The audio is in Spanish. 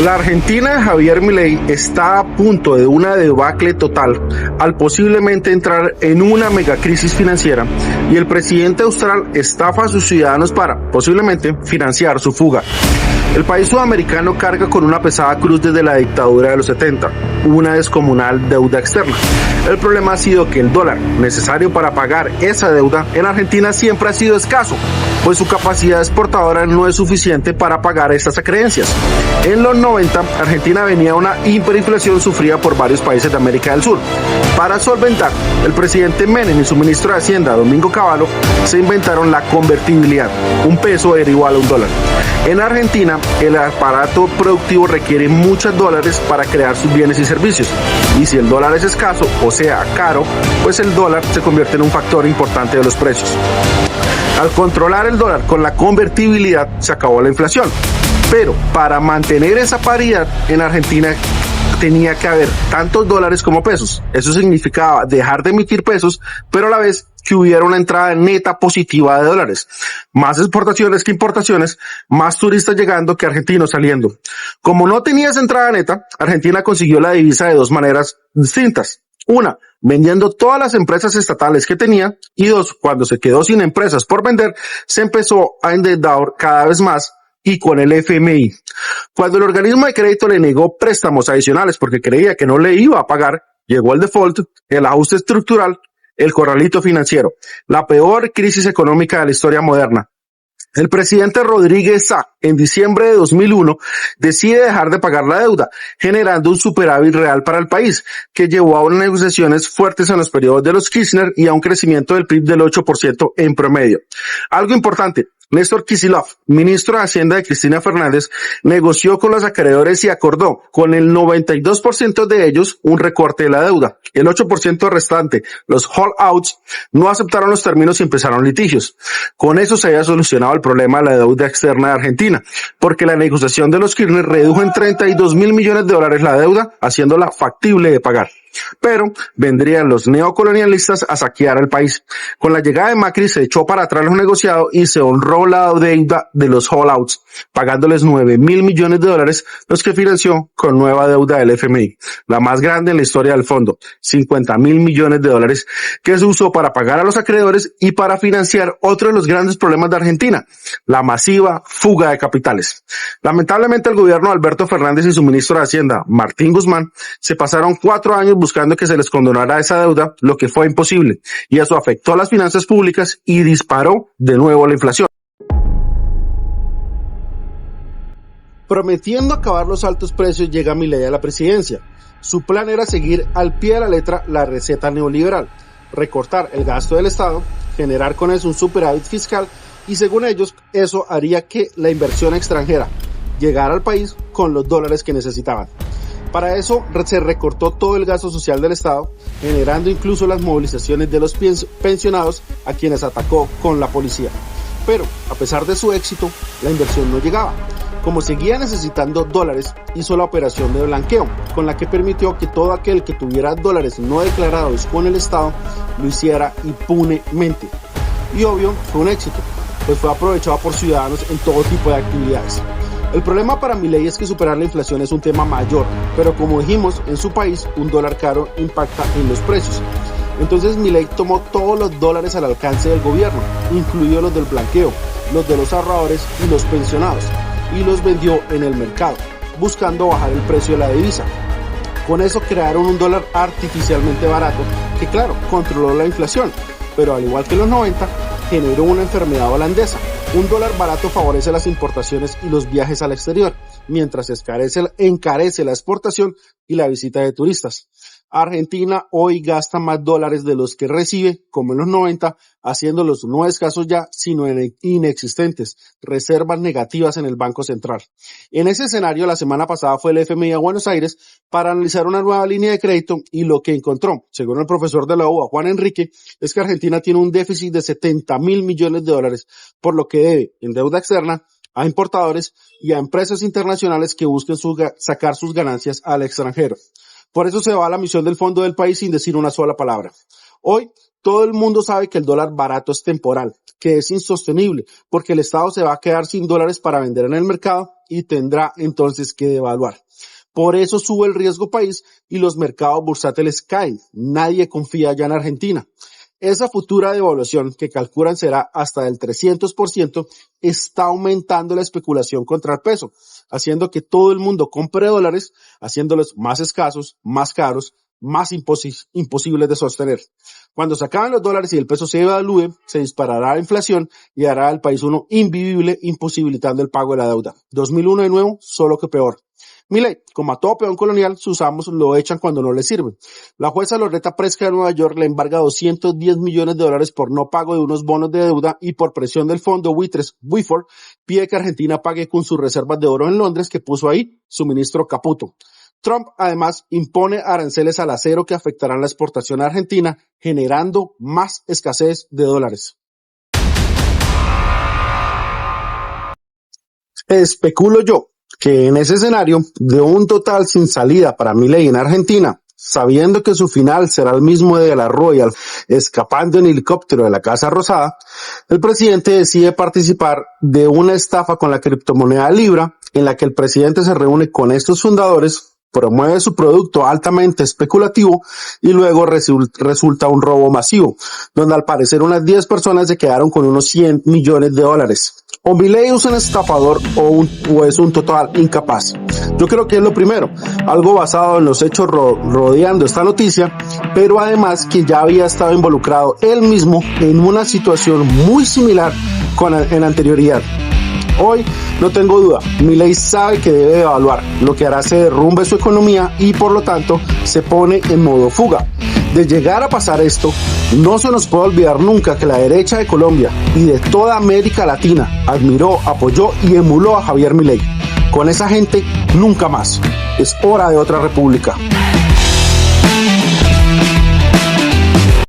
La Argentina de Javier Milei está a punto de una debacle total al posiblemente entrar en una megacrisis financiera y el presidente austral estafa a sus ciudadanos para, posiblemente, financiar su fuga. El país sudamericano carga con una pesada cruz desde la dictadura de los 70, una descomunal deuda externa. El problema ha sido que el dólar necesario para pagar esa deuda en Argentina siempre ha sido escaso, pues su capacidad exportadora no es suficiente para pagar estas acreencias. En los 90, Argentina venía a una hiperinflación sufrida por varios países de América del Sur. Para solventar, el presidente Menem y su ministro de Hacienda, Domingo Cavallo, se inventaron la convertibilidad. Un peso era igual a un dólar. En Argentina, el aparato productivo requiere muchos dólares para crear sus bienes y servicios. Y si el dólar es escaso, o sea, caro, pues el dólar se convierte en un factor importante de los precios. Al controlar el dólar con la convertibilidad, se acabó la inflación. Pero para mantener esa paridad, en Argentina tenía que haber tantos dólares como pesos. Eso significaba dejar de emitir pesos, pero a la vez que hubiera una entrada neta positiva de dólares. Más exportaciones que importaciones, más turistas llegando que argentinos saliendo. Como no tenía esa entrada neta, Argentina consiguió la divisa de dos maneras distintas. Una, vendiendo todas las empresas estatales que tenía, y dos, cuando se quedó sin empresas por vender, se empezó a endeudar cada vez más y con el FMI. Cuando el organismo de crédito le negó préstamos adicionales porque creía que no le iba a pagar, llegó el default, el ajuste estructural, el corralito financiero, la peor crisis económica de la historia moderna. El presidente Rodríguez Sá, en diciembre de 2001, decide dejar de pagar la deuda, generando un superávit real para el país, que llevó a unas negociaciones fuertes en los periodos de los Kirchner y a un crecimiento del PIB del 8% en promedio. Algo importante, Néstor Kicillof, ministro de Hacienda de Cristina Fernández, negoció con los acreedores y acordó con el 92% de ellos un recorte de la deuda. El 8% restante, los holdouts, no aceptaron los términos y empezaron litigios. Con eso se había solucionado el problema de la deuda externa de Argentina, porque la negociación de los Kirchner redujo en 32.000 millones de dólares la deuda, haciéndola factible de pagar. Pero vendrían los neocolonialistas a saquear el país. Con la llegada de Macri se echó para atrás lo negociado y se honró la deuda de los holdouts, pagándoles 9.000 millones de dólares, los que financió con nueva deuda del FMI, la más grande en la historia del fondo, 50.000 millones de dólares, que se usó para pagar a los acreedores y para financiar otro de los grandes problemas de Argentina, la masiva fuga de capitales. Lamentablemente el gobierno de Alberto Fernández y su ministro de Hacienda, Martín Guzmán, se pasaron 4 años buscando que se les condonara esa deuda, lo que fue imposible, y eso afectó a las finanzas públicas y disparó de nuevo la inflación. Prometiendo acabar los altos precios, llega Milei a la presidencia. Su plan era seguir al pie de la letra la receta neoliberal, recortar el gasto del Estado, generar con eso un superávit fiscal y según ellos eso haría que la inversión extranjera llegara al país con los dólares que necesitaban. Para eso se recortó todo el gasto social del Estado, generando incluso las movilizaciones de los pensionados a quienes atacó con la policía. Pero, a pesar de su éxito, la inversión no llegaba. Como seguía necesitando dólares, hizo la operación de blanqueo, con la que permitió que todo aquel que tuviera dólares no declarados con el Estado lo hiciera impunemente. Y obvio, fue un éxito, pues fue aprovechado por ciudadanos en todo tipo de actividades. El problema para Milei es que superar la inflación es un tema mayor, pero como dijimos, en su país un dólar caro impacta en los precios. Entonces Milei tomó todos los dólares al alcance del gobierno, incluidos los del blanqueo, los de los ahorradores y los pensionados, y los vendió en el mercado, buscando bajar el precio de la divisa. Con eso crearon un dólar artificialmente barato que claro, controló la inflación, pero al igual que en los 90, generó una enfermedad holandesa. Un dólar barato favorece las importaciones y los viajes al exterior, mientras encarece la exportación y la visita de turistas. Argentina hoy gasta más dólares de los que recibe, como en los 90, haciéndolos no escasos ya, sino inexistentes, reservas negativas en el Banco Central. En ese escenario, la semana pasada fue el FMI a Buenos Aires para analizar una nueva línea de crédito y lo que encontró, según el profesor de la UBA, Juan Enrique, es que Argentina tiene un déficit de 70.000 millones de dólares, por lo que debe en deuda externa a importadores y a empresas internacionales que busquen sacar sus ganancias al extranjero. Por eso se va a la misión del fondo del país sin decir una sola palabra. Hoy, todo el mundo sabe que el dólar barato es temporal, que es insostenible, porque el Estado se va a quedar sin dólares para vender en el mercado y tendrá entonces que devaluar. Por eso sube el riesgo país y los mercados bursátiles caen. Nadie confía ya en Argentina. Esa futura devaluación, que calculan será hasta del 300%, está aumentando la especulación contra el peso, haciendo que todo el mundo compre dólares, haciéndolos más escasos, más caros, más imposibles de sostener. Cuando se acaben los dólares y el peso se devalúe, se disparará la inflación y hará al país uno invivible, imposibilitando el pago de la deuda. 2001 de nuevo, solo que peor. Milei, como a todo peón colonial, sus amos lo echan cuando no le sirven. La jueza Loretta Preska de Nueva York le embarga $210 millones por no pago de unos bonos de deuda y por presión del fondo Woodford pide que Argentina pague con sus reservas de oro en Londres que puso ahí su ministro Caputo. Trump además impone aranceles al acero que afectarán la exportación a Argentina, generando más escasez de dólares. Especulo yo que en ese escenario de un total sin salida para Milei en Argentina, sabiendo que su final será el mismo de la Royal escapando en helicóptero de la Casa Rosada, el presidente decide participar de una estafa con la criptomoneda Libra, en la que el presidente se reúne con estos fundadores, promueve su producto altamente especulativo y luego resulta un robo masivo, donde al parecer unas 10 personas se quedaron con unos $100 millones. O Milei es un estafador o es un total incapaz. Yo creo que es lo primero, algo basado en los hechos rodeando esta noticia, pero además que ya había estado involucrado él mismo en una situación muy similar en anterioridad. Hoy no tengo duda, Milei sabe que debe evaluar, lo que hará se derrumbe su economía y por lo tanto se pone en modo fuga. De llegar a pasar esto, no se nos puede olvidar nunca que la derecha de Colombia y de toda América Latina admiró, apoyó y emuló a Javier Milei. Con esa gente, nunca más. Es hora de otra república.